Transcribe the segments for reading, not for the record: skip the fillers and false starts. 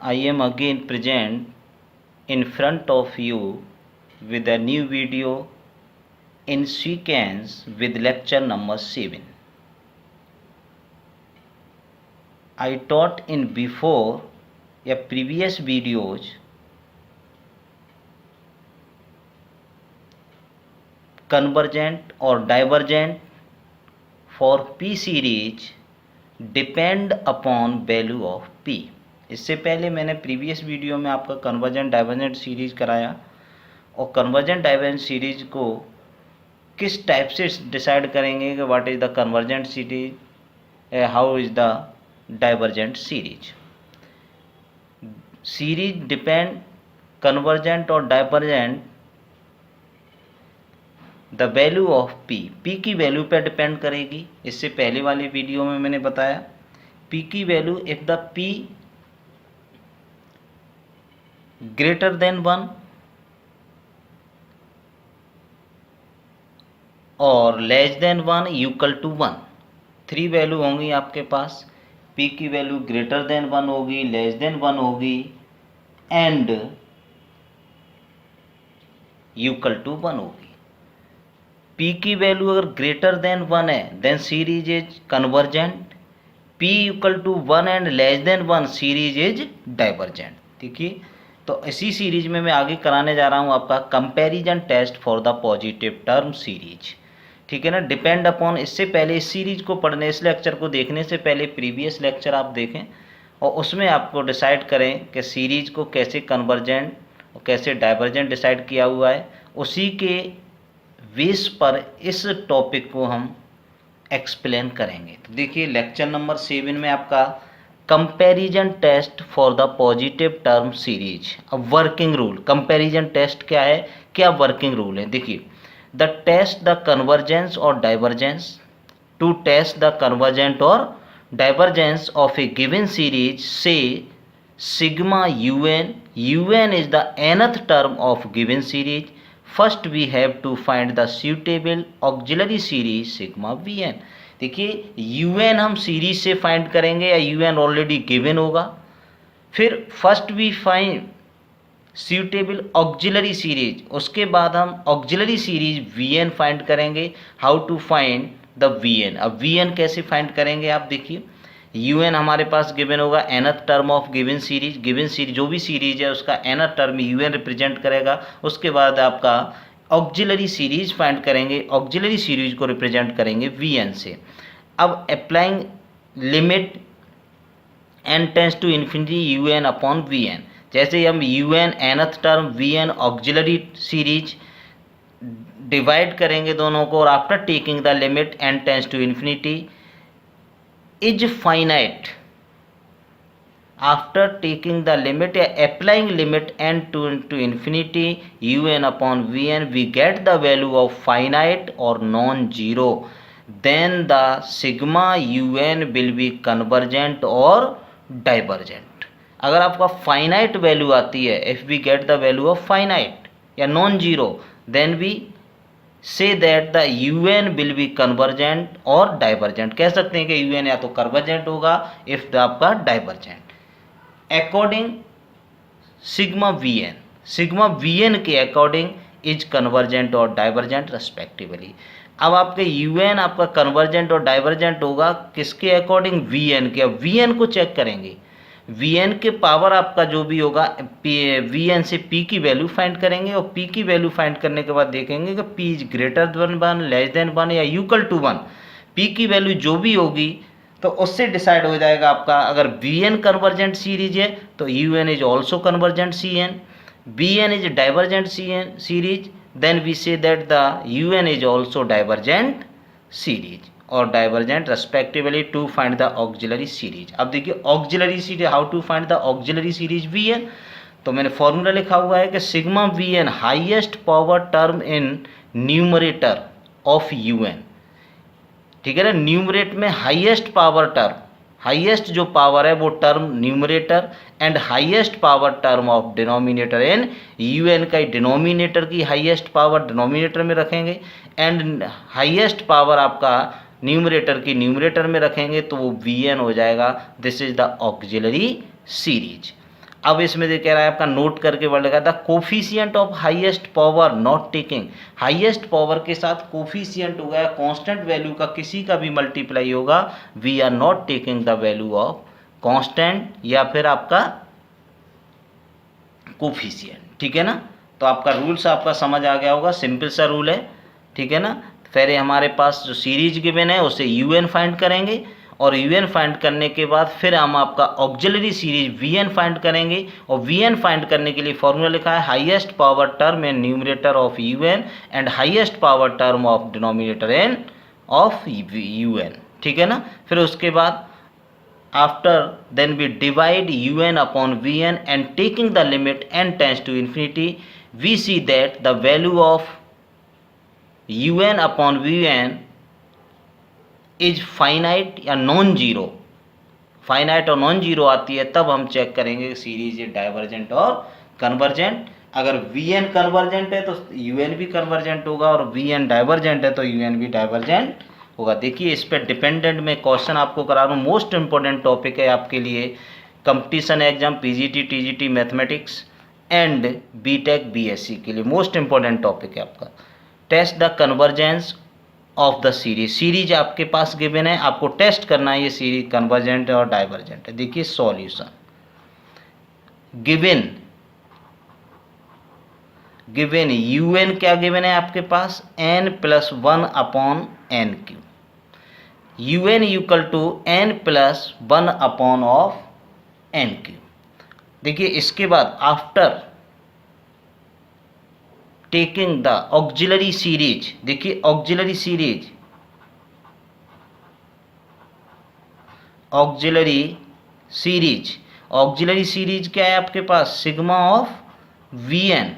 I am again present in front of you with a new video in sequence with lecture number 7. I taught in before a previous videos convergent or divergent for P series depend upon value of P. इससे पहले मैंने previous video में आपका convergent divergent series कराया और convergent divergent series को किस type से डिसाइड करेंगे कि what is the convergent series, how is the divergent series. Series depend convergent और divergent the value of P की वैल्यू पर डिपेंड करेगी. इससे पहले वाले वीडियो में मैंने बताया पी की value if the P greater than 1 और less than 1 equal to 1. 3 value होंगी आपके पास. पी की वैल्यू ग्रेटर देन 1 होगी, लेस देन 1 होगी एंड इक्वल टू 1 होगी. P की वैल्यू अगर ग्रेटर देन 1 है then series is convergent. P equal to 1 and less than 1 series is divergent. देखिए तो इसी सीरीज में मैं आगे कराने जा रहा हूँ आपका comparison test for the positive term series. ठीक है ना. डिपेंड अपॉन, इससे पहले इस सीरीज को पढ़ने, इस लेक्चर को देखने से पहले प्रीवियस लेक्चर आप देखें और उसमें आपको डिसाइड करें कि सीरीज को कैसे कन्वर्जेंट और कैसे डाइवर्जेंट डिसाइड किया हुआ है. उसी के बेस पर इस टॉपिक को हम एक्सप्लेन करेंगे. तो देखिए लेक्चर नंबर 7 में आपका comparison test for the positive term series. अब वर्किंग रूल, कंपैरिजन टेस्ट क्या है, क्या वर्किंग रूल है. देखिए द टेस्ट द कन्वर्जेंस और divergence. To test the convergent और divergence of a given series से sigma un is the nth term of given series. First we have to find the suitable auxiliary series sigma vn. देखिए un हम series से find करेंगे या un already given होगा. फिर first we find suitable auxiliary series, उसके बाद हम auxiliary सीरीज vn फाइंड करेंगे. How to find the vn. अब vn कैसे फाइंड करेंगे आप देखिए. un हमारे पास गिवन होगा nth term of given series. Given series जो भी सीरीज है उसका nth टर्म un रिप्रेजेंट करेगा. उसके बाद आपका ऑक्सिलरी सीरीज फाइंड करेंगे. ऑक्सिलरी सीरीज को रिप्रेजेंट करेंगे vn से. अब applying limit n tends to infinity un upon vn. जैसे हम un nth term vn auxiliary series divide करेंगे दोनों को और after taking the limit n tends to infinity is finite. After taking the limit, applying limit n to infinity un upon vn, we get the value of finite or non-zero. Then the sigma un will be convergent or divergent. अगर आपका finite value आती है, if we get the value of finite या non-zero, then we से that the un will be convergent और divergent. कह सकते हैं कि un या तो कन्वर्जेंट होगा इफ आपका डाइवर्जेंट. अकॉर्डिंग सिग्मा vn के अकॉर्डिंग इज कन्वर्जेंट और डाइवर्जेंट रेस्पेक्टिवली. अब आपके un आपका कन्वर्जेंट और डाइवर्जेंट होगा किसके अकॉर्डिंग, vn के. अब vn को चेक करेंगे. vn के पावर आपका जो भी होगा vn से p की वैल्यू फाइंड करेंगे और p की वैल्यू फाइंड करने के बाद देखेंगे कि p is greater than 1, less than 1 या इक्वल टू 1. p की वैल्यू जो भी होगी तो उससे डिसाइड हो जाएगा आपका. अगर vn कन्वर्जेंट सीरीज है तो un is also convergent cn. vn is divergent series then we say that the un is also divergent series और divergent respectively to find the auxiliary series. अब देखिए auxiliary series, how to find the auxiliary series vn. तो मैंने formula लिखा हुआ है कि sigma vn highest power term in numerator of un. ठीक है ना. न्यूमरेट में हाईएस्ट पावर टर्म, हाईएस्ट जो पावर है वो term numerator and highest power term of denominator in un का डिनोमिनेटर की हाईएस्ट पावर डिनोमिनेटर में रखेंगे एंड हाईएस्ट पावर आपका न्यूमरेटर की न्यूमरेटर में रखेंगे तो वो vn हो जाएगा. This is the auxiliary series. अब इसमें कह रहा है आपका नोट करके वर्ड लगा था coefficient of highest power not taking, highest power के साथ कोफिशिएंट होगा या कांस्टेंट वैल्यू का किसी का भी मल्टीप्लाई होगा, we are not taking the value of constant या फिर आपका कोफिशिएंट, ठीक है ना। तो आपका रूल्स आपका समझ आ गया होगा, सिंपल सा रूल है, ठीक है ना। फिर हमारे पास जो सीरीज गिवन है उससे यूएन फाइंड करेंगे और यूएन फाइंड करने के बाद फिर हम आपका ऑक्सिलरी सीरीज वीएन फाइंड करेंगे और वीएन फाइंड करने के लिए फॉर्मूला लिखा है highest power term and numerator of U N and highest power term of denominator N of U N, ठीक है ना। फिर उसके बाद after then we divide un upon vn and taking the limit n tends to infinity, we see that the value of un upon vn is finite या non zero, finite और non zero आती है तब हम check करेंगे series divergent और convergent. अगर vn convergent है तो un भी कन्वर्जेंट होगा और vn डाइवर्जेंट है तो un भी डाइवर्जेंट होगा। देखिए इस पर डिपेंडेंट में क्वेश्चन आपको करा रहा हूँ, मोस्ट इंपॉर्टेंट टॉपिक है आपके लिए competition exam PGT TGT mathematics and BTech BSc के लिए मोस्ट इंपॉर्टेंट टॉपिक है आपका। Test the convergence of the series, series आपके पास गिवन है, आपको टेस्ट करना है ये सीरीज कन्वर्जेंट है और डाइवर्जेंट है। देखिए सॉल्यूशन गिवन un क्या गिवन है आपके पास n+1 upon N Q, un equal to n+1 upon of N Q. देखिए इसके बाद after taking the auxiliary series, देखिए ऑक्सिलरी सीरीज क्या है आपके पास सिग्मा ऑफ वीएन,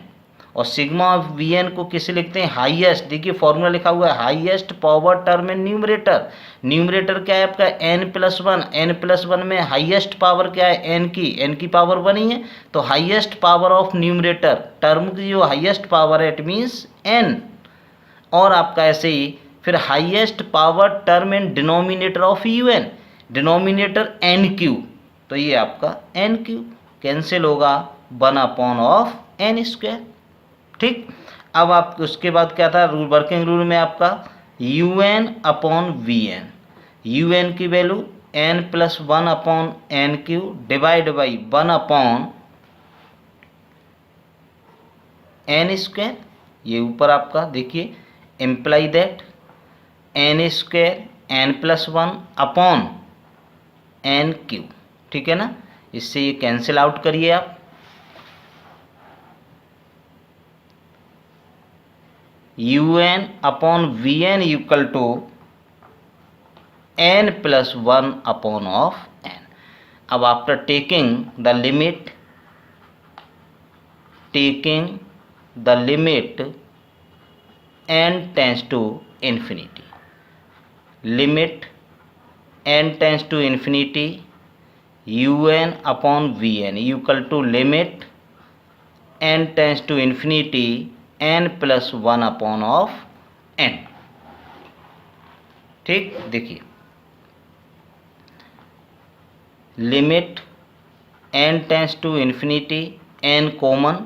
और सिग्मा ऑफ वीएन को किसे लिखते हैं हाईएस्ट, देखिए फॉर्मूला लिखा हुआ है highest power term and numerator, numerator क्या है आपका n+1, n+1 में हाईएस्ट पावर क्या है n की पावर 1 ही है, तो highest power of numerator term की जो हाईएस्ट पावर है इट मीन्स n, और आपका ऐसे ही फिर highest power term and denominator of un, denominator nq, तो ये आपका nq कैंसिल होगा 1 अपॉन ऑफ n², ठीक। अब आप उसके बाद क्या था रूल, वर्किंग रूल में आपका un अपॉन वीएन, un की value n+1 upon N Q divide by 1 upon n², ये ऊपर आपका देखिए imply that n² n+1 upon N Q, ठीक है ना। इससे ये कैंसिल आउट करिए आप, un upon V N equal to n+1 upon of n। अब after taking the limit n tends to infinity, limit n tends to infinity un upon V N equal to limit n tends to infinity n+1 upon of n, ठीक। देखिए limit n tends to infinity n common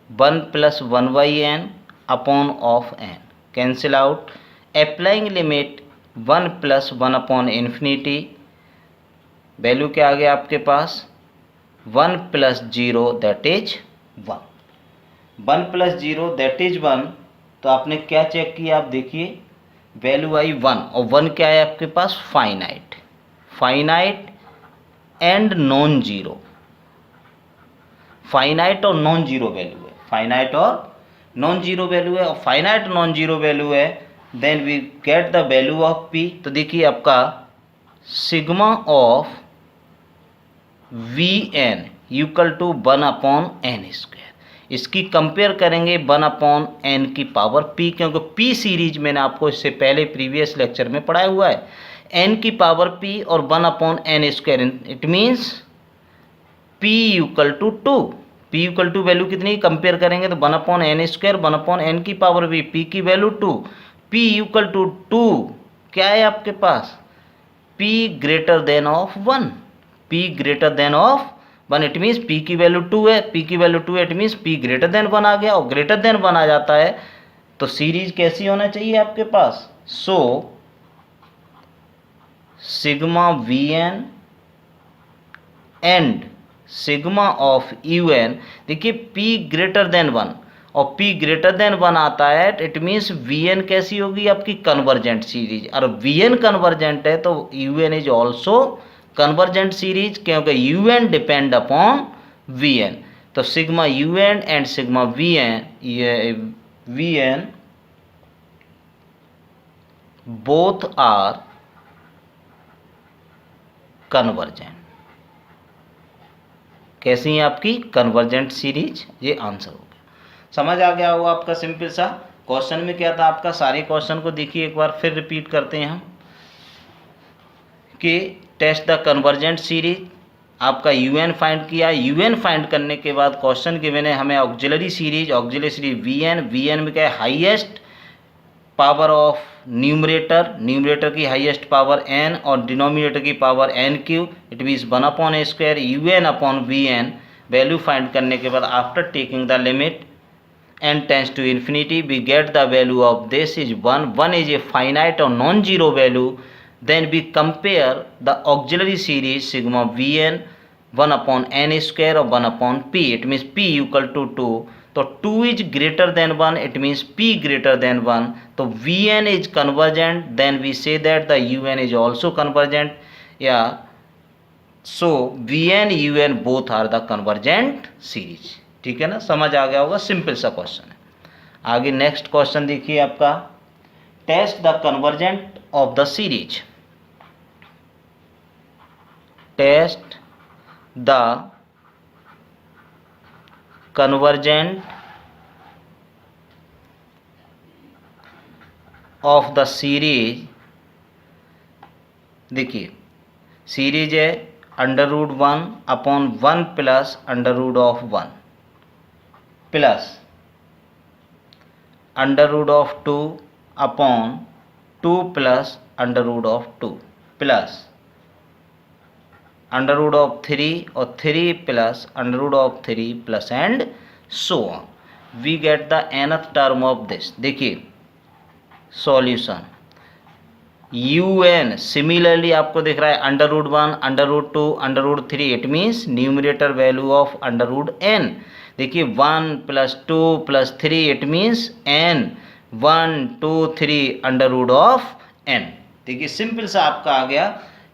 1+1/n upon of n cancel out, applying limit 1+1 upon infinity, value क्या आ गया आपके पास 1 + 0 that is 1, 1 + 0 that is 1, तो आपने क्या चेक किया आप देखिए वैल्यू आई 1, और 1 क्या है आपके पास finite and non zero, finite और नॉन जीरो वैल्यू है, फाइनाइट और नॉन जीरो वैल्यू है, और फाइनाइट नॉन जीरो वैल्यू है then we get the value of p। तो देखिए आपका sigma of VN equal to 1 upon n², इसकी कंपेयर करेंगे 1 अपॉन n की पावर p, क्योंकि p सीरीज मैंने आपको इससे पहले प्रीवियस लेक्चर में पढ़ाया हुआ है, n की पावर p और 1 upon n², it means p equal to 2, p equal to value कितनी कंपेयर करेंगे तो 1 अपॉन n², 1 अपॉन n की पावर v, p की वैल्यू 2, p इक्वल टू 2 क्या है आपके पास p greater than of 1, p greater than of one it means P की वैल्यू 2 है, पी की value 2 it means P greater than 1 आ गया, और ग्रेटर देन 1 आ जाता है तो सीरीज कैसी होना चाहिए आपके पास। So sigma we N and sigma of U N, देखिए P ग्रेटर देन 1 और P ग्रेटर देन 1 आता है, इट मीन्स वी एन कैसी होगी आपकी कन्वर्जेंट सीरीज, और वी एन कन्वर्जेंट है तो you N is also convergent series, क्योंकि U N depend upon V N. तो sigma U N and sigma we N, ये V N both are convergent. कैसी है आपकी कन्वर्जेंट सीरीज, ये आंसर हो गया। समझ आ गया होगा आपका सिंपल सा। क्वेश्चन में क्या था आपका, सारे क्वेश्चन को देखिए एक बार फिर रिपीट करते हैं हम कि टेस्ट द कन्वर्जेंट सीरीज, आपका यूएन फाइंड किया, यूएन फाइंड करने के बाद क्वेश्चन गिवन है हमें ऑक्सिलरी सीरीज वीएन में क्या है हाईएस्ट पावर ऑफ न्यूमरेटर की हाईएस्ट पावर n और डिनोमिनेटर की power n Q, it means 1/n², un upon vn। Value find करने के बाद after taking the limit n tends to infinity we get the value of this is 1 is a finite और non zero value. Then we compare the auxiliary series sigma vn 1/n² और 1/p, it means p equal to 2, तो 2 is greater than 1 it means p greater than 1, तो vn is convergent, then we say that the un is also convergent, या so vn un both are the convergent series. ठीक है ना, समझ आ गया होगा, simple सा क्वेश्चन है। आगे नेक्स्ट क्वेश्चन देखिए आपका, test the convergent of the series, test the convergent of the series। देखिए सीरीज है √1/1 प्लस √1 प्लस √2/2 प्लस √2 प्लस √3 और 3 plus √3 plus and so on. We get the nth term of this. देखिए solution un similarly आपको दिख रहा है √1 √2 √3, it means numerator value of √n। देखिए 1 + 2 + 3 इट मीन्स n 1 2 3 √n। देखिए सिंपल सा आपका आ गया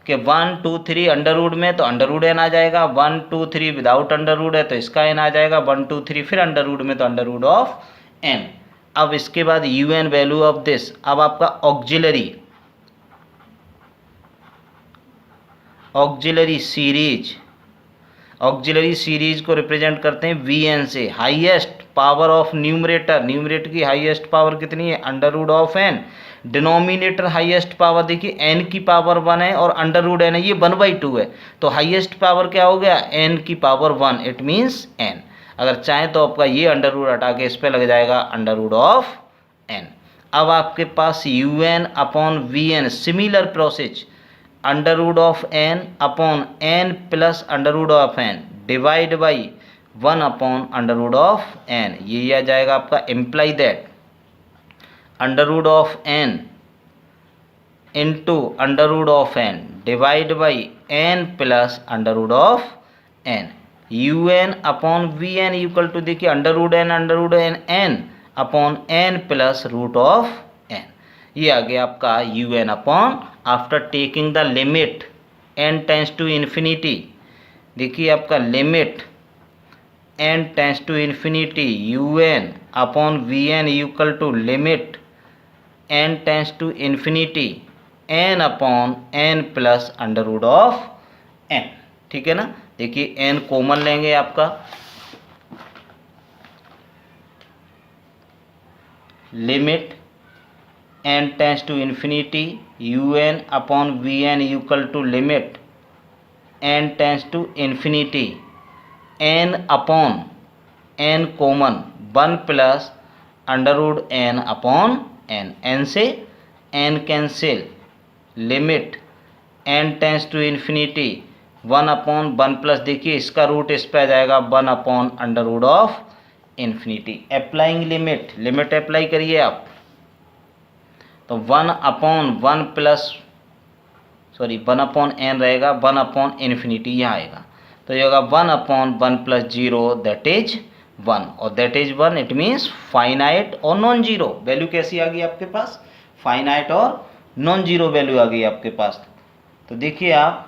कि 1 2 3 अंडर में तो √n आ जाएगा, 1 2 3 विदाउट अंडर है तो इसका n आ जाएगा, 1 2 3 फिर अंडर में तो √n। अब इसके बाद un वैल्यू ऑफ दिस, अब आपका ऑक्सिलरी सीरीज को रिप्रेजेंट करते हैं vn से। हाईएस्ट पावर ऑफ न्यूमरेटर की हाईएस्ट पावर कितनी है √n, डिनोमिनेटर हाईएस्ट पावर देखिए n की पावर 1 है और √n है, ये 1/2 है, तो हाईएस्ट पावर क्या हो गया n की पावर 1, इट मीन्स n। अगर चाहें तो आपका ये हटा के इस पर लग जाएगा √n। अब आपके पास un/vn similar process √n/n plus √n divide by 1/√n, ये आ जाएगा आपका imply that √n into √n divide by n plus √n। un/vn equal to देखिए √n upon n plus √n, ये आ गया आपका un after taking the limit n tends to infinity. देखिए आपका limit n tends to infinity un/vn equal to limit n tends to infinity n/n plus √n। ठीक है ना, देखिए n कॉमन लेंगे आपका, limit n tends to infinity un/vn equal to limit n tends to infinity n/n common 1 plus √n/n, n से n cancel, limit n tends to infinity 1 upon 1 plus, देखिए इसका root इस पे आ जाएगा 1 upon under root of infinity. Applying limit, limit apply करिए आप, तो 1 upon 1 plus, sorry 1 upon n रहेगा, 1 अपॉन इन्फिनिटी यहाँ आएगा, तो ये होगा 1 अपॉन 1 प्लस 0 दैट इज 1, और that is 1 it means finite और नॉन जीरो। वैल्यू कैसी आ गई आपके पास? फाइनाइट और नॉन जीरो वैल्यू आ गई आपके पास। तो देखिए आप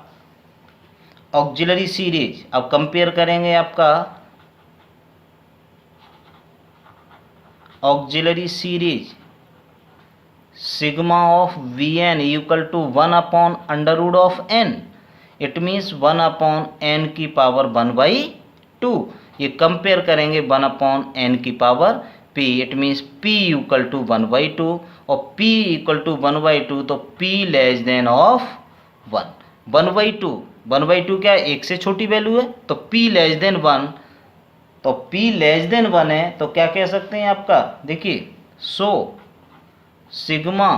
ऑक्सिलरी सीरीज अब कंपेयर करेंगे, आपका auxiliary series sigma of v N equal to 1 upon under root of n, it means 1 upon n की पावर 1/2। ये कंपेयर करेंगे 1 अपॉन एन की power p, it means p equal to 1/2, और p equal to 1/2, तो p less than of 1। 1/2 क्या है? 1 से छोटी वैल्यू है, तो p लेस देन 1, तो p लेस देन 1 है, तो क्या कह सकते हैं आपका, देखिए so sigma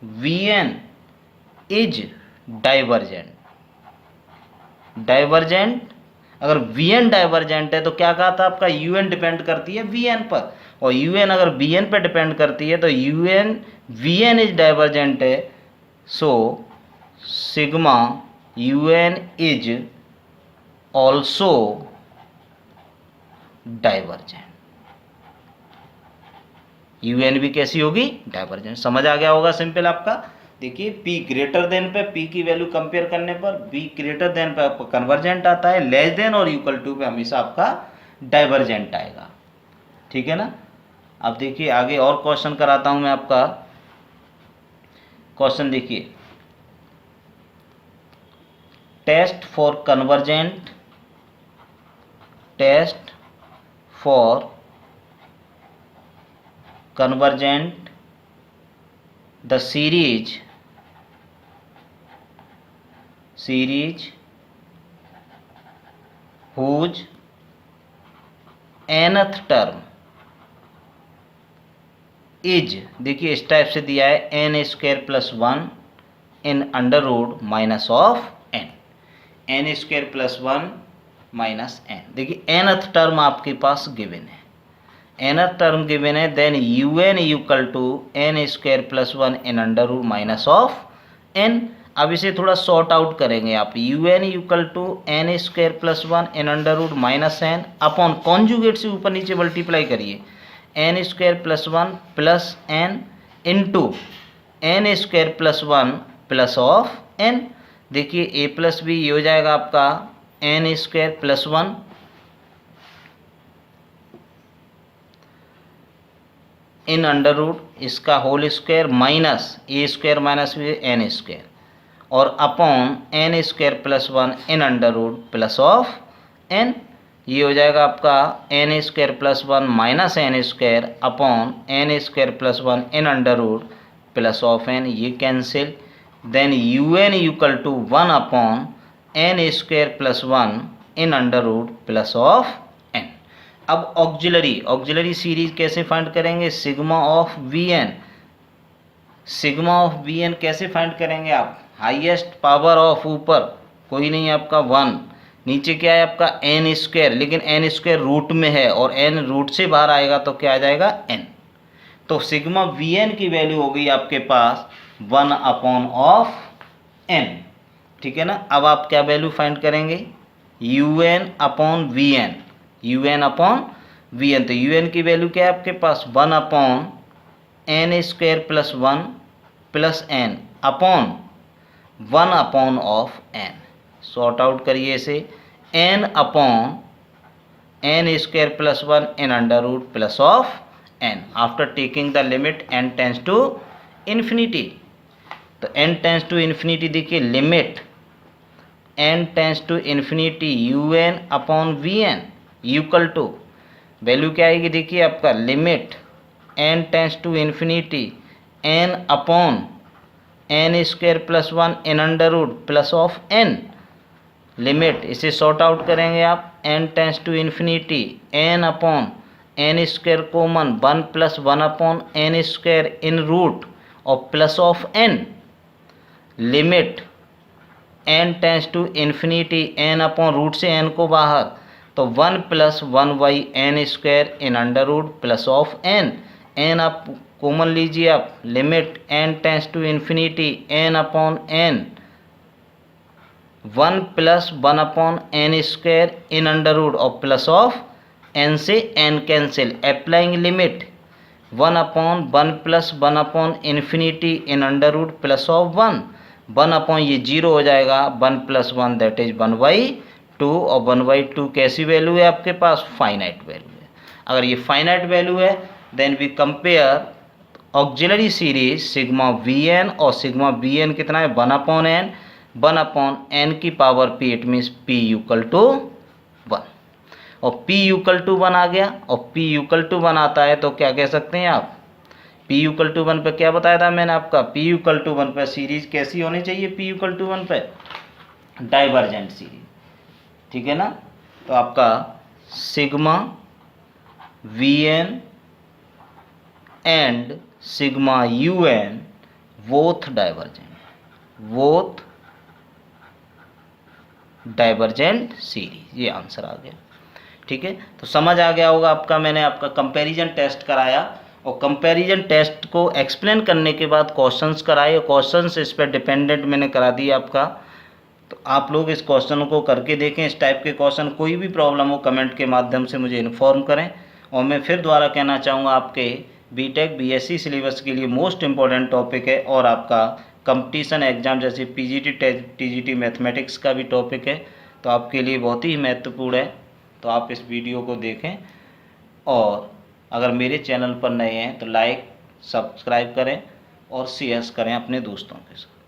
V N is divergent. Divergent, अगर वी एन डाइवर्जेंट है तो क्या कहा था आपका, यू एन डिपेंड करती है वी एन पर, और यू एन अगर वी एन पर डिपेंड करती है तो you N V N is divergent है, so sigma U N is also divergent. U N भी कैसी होगी? डाइवर्जेंट। समझ आ गया होगा सिंपल आपका। देखिए p ग्रेटर देन पे p की वैल्यू कंपेयर करने पर b ग्रेटर देन पे आपका कन्वर्जेंट आता है, लेस देन और इक्वल टू पे हमेशा आपका डाइवर्जेंट आएगा, ठीक है ना। अब देखिए आगे और क्वेश्चन कराता हूं मैं आपका। क्वेश्चन देखिए, test for convergent, test for convergent the series whose nth term is, देखिए इस टाइप से दिया है n square plus 1 in under root minus of n, n square plus 1 minus n। देखिए nth टर्म आपके पास गिवन है, nth टर्म गिवन है, then u n equal to n square plus 1 in under root minus of n। अब इसे थोड़ा sort out करेंगे आप, u n equal to n square plus 1 in under root minus n upon conjugate से ऊपर नीचे multiply करिए, n square plus 1 plus n into n square plus 1 plus of n। देखिए a प्लस बी ये हो जाएगा आपका n square plus 1 in under root इसका whole square minus a square minus n square, और upon N square plus 1 in under root plus of n. ये हो जाएगा आपका n square plus 1 minus n square upon N square plus 1 in under root plus of n, ये cancel, then u n equal to 1 upon N square plus 1 in under root plus of n. अब auxiliary series कैसे find करेंगे, sigma of v n, sigma of v n कैसे find करेंगे आप, highest power of ऊपर कोई नहीं है आपका 1, नीचे क्या है आपका एन स्क्वायर, लेकिन एन स्क्वायर रूट में है और एन रूट से बाहर आएगा तो क्या आ जाएगा एन, तो सिग्मा वी एन की वैल्यू हो गई आपके पास 1 अपॉन ऑफ एन, ठीक है ना। अब आप क्या वैल्यू फाइंड करेंगे, u N upon we n, u N upon V N, तो यू एन की वैल्यू क्या है आपके पास 1 upon N square plus 1 plus n upon 1 upon of n. Sort out करिए इसे, n upon N square plus 1 in under root plus of n after taking the limit N tends to infinity. तो n tends to infinity देखिए, limit N tends to infinity U N upon V N equal to value क्या आएगी, देखिए आपका limit N tends to infinity N upon N square plus 1 in under root plus of N, limit इसे sort out करेंगे आप, N tends to infinity N upon N square common 1 plus 1 upon N square in root और plus of N, limit n tends to infinity, n upon root से n को बाहर, तो 1 plus 1/n² in under root plus of n आप common लीजिए, आप limit n tends to infinity n upon n, 1 plus 1/n² in under root और plus of n से n cancel, applying limit 1/1 plus 1/इन्फिनिटी in under root plus of 1 upon ये 0 हो जाएगा, 1 plus 1 that is 1/2, और 1/2 कैसी वैल्यू है आपके पास, फाइनाइट वैल्यू है। अगर ये फाइनाइट वैल्यू है then we compare auxiliary series sigma Vn, और सिग्मा Vn कितना है, 1/n, 1/n की power p, it means p equal to 1, और p इक्वल टू 1 आ गया, और p इक्वल टू 1 आता है तो क्या कह सकते हैं आप, p इक्वल टू 1 पे क्या बताया था मैंने आपका, p इक्वल टू 1 पे सीरीज कैसी होनी चाहिए, p इक्वल टू 1 पे डाइवर्जेंट सीरीज, ठीक है ना। तो आपका sigma Vn and sigma Un both divergent series, ये आंसर आ गया, ठीक है। तो समझ आ गया होगा आपका, मैंने आपका कंपैरिजन टेस्ट कराया, और कंपैरिजन टेस्ट को एक्सप्लेन करने के बाद क्वेश्चंस कराए, और क्वेश्चंस इस पर डिपेंडेंट मैंने करा दिया आपका। तो आप लोग इस क्वेश्चन को करके देखें, इस टाइप के क्वेश्चन, कोई भी प्रॉब्लम हो कमेंट के माध्यम से मुझे इन्फॉर्म करें। और मैं फिर दोबारा कहना चाहूँगा, आपके बीटेक बीएससी सिलेबस के लिए मोस्ट इम्पॉर्टेंट टॉपिक है, और आपका कंपटीशन एग्जाम जैसे पीजीटी टीजीटी मैथमेटिक्स का भी टॉपिक है, तो आपके लिए बहुत ही महत्वपूर्ण है। तो आप इस वीडियो को देखें, और अगर मेरे चैनल पर नए हैं तो लाइक सब्सक्राइब करें और शेयर करें अपने दोस्तों के साथ।